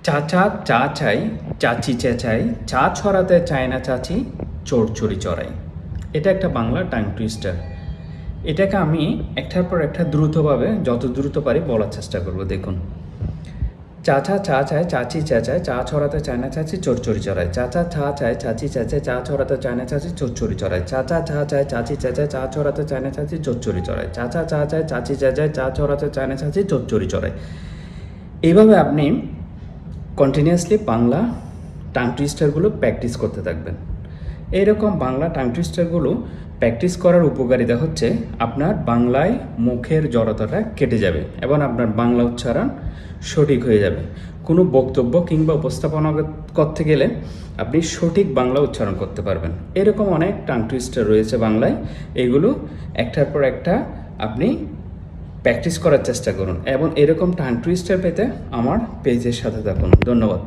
চাচা চা চাই, চাচি চেঁচাই, চা ছড়াতে চায় না চাচি, চোর চুরি চড়াই। এটা একটা বাংলা টাং টুইস্টার। এটাকে আমি একটার পর একটা দ্রুতভাবে যত দ্রুত পারি বলার চেষ্টা করব। দেখুন, চাচা চা চায়, চাচি চেঁচায়, চা ছড়াতে চায় না চাচি, চোর চুরি চড়ায়। চাচা চা চায়, চাচি চেঁচায়, চা ছড়াতে চায় না চাচি, চোর চুরি চড়ায়। চাচা চা চায়, চাচি চেঁচায়, চা ছড়াতে চায় না চাচি, চোর চুরি চড়ায়। চাচা চা চায়, চাচি চেঁচায়, চা ছড়াতে চায় না চাচি, চোর চুরি চড়ায়। এইভাবে আপনি কন্টিনিউয়াসলি বাংলা টাং টুইস্টারগুলো প্র্যাকটিস করতে থাকবেন। এইরকম বাংলা টাং টুইস্টারগুলো প্র্যাকটিস করার উপকারিতা হচ্ছে আপনার বাংলায় মুখের জড়তাটা কেটে যাবে এবং আপনার বাংলা উচ্চারণ সঠিক হয়ে যাবে। কোনো বক্তব্য কিংবা উপস্থাপনা করতে গেলে আপনি সঠিক বাংলা উচ্চারণ করতে পারবেন। এরকম অনেক টাং টুইস্টার রয়েছে বাংলায়। এগুলো একটার পর একটা আপনি প্র্যাকটিস করার চেষ্টা করুন এবং এরকম টাং টুইস্টার পেতে আমার পেজের সাথে থাকুন। ধন্যবাদ।